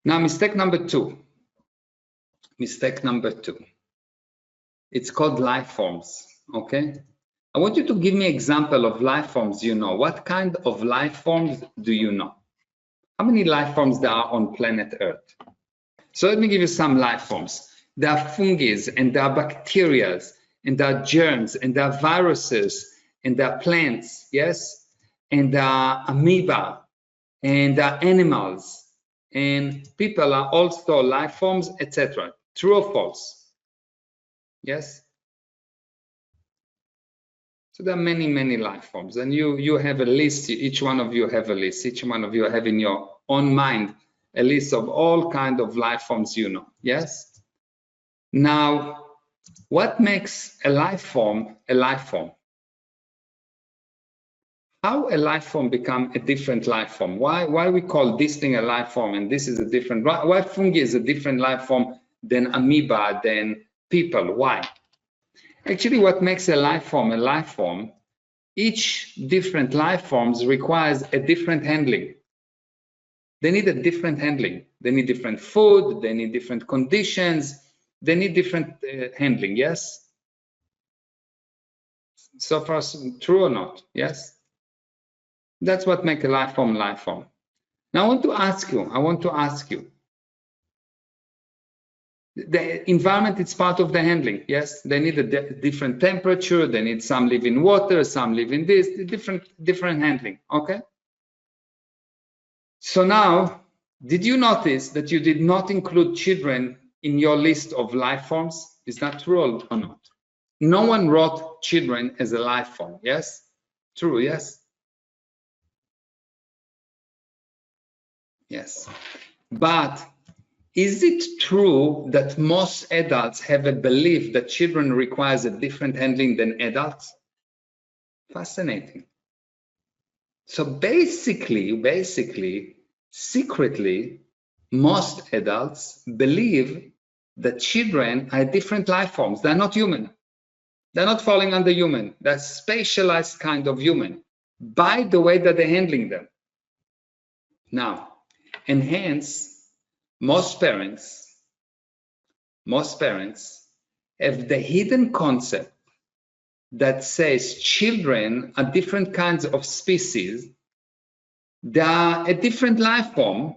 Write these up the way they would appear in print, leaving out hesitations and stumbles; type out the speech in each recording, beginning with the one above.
Now, mistake number two. Mistake number two. It's called life forms, okay? I want you to give me an example of life forms you know. What kind of life forms do you know? How many life forms there are on planet Earth? So let me give you some life forms. There are fungi, and there are bacteria, and there are germs, and there are viruses, and there are plants, yes? And there are amoeba, and there are animals, and people are also life forms, etc. True or false? Yes? So there are many, many life forms, and you have a list. Each one of you have a list. Each one of you have in your own mind a list of all kinds of life forms you know. Yes? Now, what makes a life form a life form? How a life form become a different life form? Why we call this thing a life form and this is a different? Why fungi is a different life form than amoeba, than people? Why? Actually, what makes a life form, each different life forms requires a different handling. They need a different handling. They need different food, they need different conditions, they need different handling, yes? So far, true or not? Yes? That's what makes a life form life form. Now I want to ask you, the environment is part of the handling, yes? They need a different temperature, they need some live in water, some live in this, different handling, okay? So now, did you notice that you did not include children in your list of life forms? Is that true or not? No one wrote children as a life form, yes? True, yes? Yes. But is it true that most adults have a belief that children requires a different handling than adults? Fascinating. So basically, secretly, most adults believe that children are different life forms. They're not human. They're not falling under human. They're specialized kind of human by the way that they're handling them. Now, and hence, most parents have the hidden concept that says children are different kinds of species. They are a different life form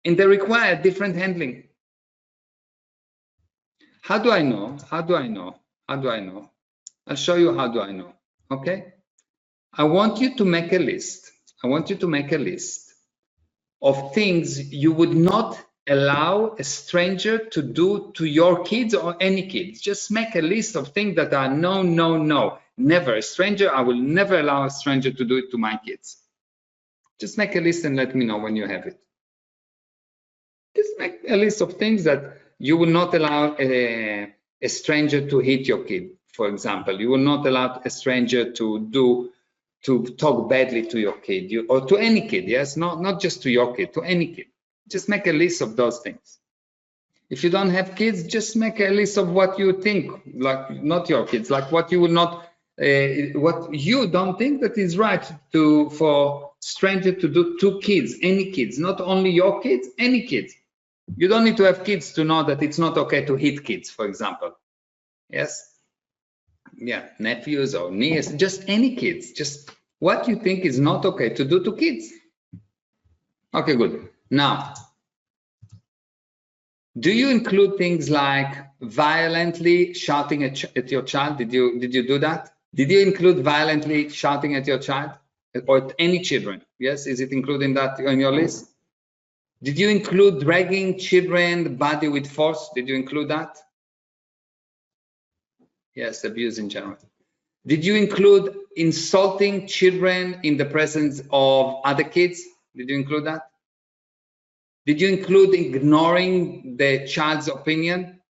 and they require different handling. How do I know? I'll show you how do I know, okay? I want you to make a list. Of things you would not allow a stranger to do to your kids or any kids. Just make a list of things that are no, never. A stranger, I will never allow a stranger to do it to my kids. Just make a list and let me know when you have it. Just make a list of things that you will not allow a stranger to hit your kid, for example. You will not allow a stranger to talk badly to your kid, or to any kid, yes? Not just to your kid, to any kid. Just make a list of those things. If you don't have kids, just make a list of what you think, like not your kids, like what you will not, what you don't think that is right for stranger to do to kids, any kids, not only your kids, any kids. You don't need to have kids to know that it's not okay to hit kids, for example. Yes? Yeah, nephews or nieces, just any kids, just what you think is not okay to do to kids. Okay, good. Now, do you include things like violently shouting at your child? Did you do that? Did you include violently shouting at your child or at any children? Yes, is it including that on your list? Did you include dragging children body with force? Did you include that? Yes, abuse in general. Did you include insulting children in the presence of other kids? Did you include that? Did you include ignoring the child's opinion?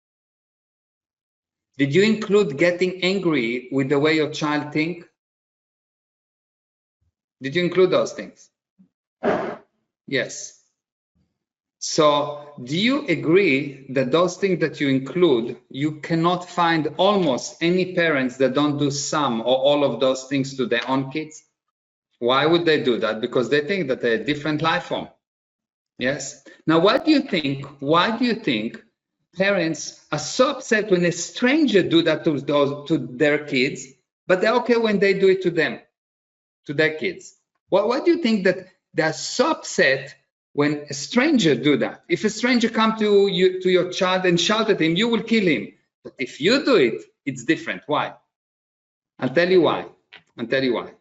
Did you include getting angry with the way your child thinks? Did you include those things? Yes. So do you agree that those things that you include, you cannot find almost any parents that don't do some or all of those things to their own kids? Why would they do that? Because they think that they're a different life form. Yes. Now, what do you think? Why do you think parents are so upset when a stranger do that to their kids, but they're okay when they do it to them, to their kids? Why do you think that they're so upset when a stranger do that? If a stranger come to you, to your child, and shout at him, you will kill him. But if you do it, it's different. Why? I'll tell you why. I'll tell you why.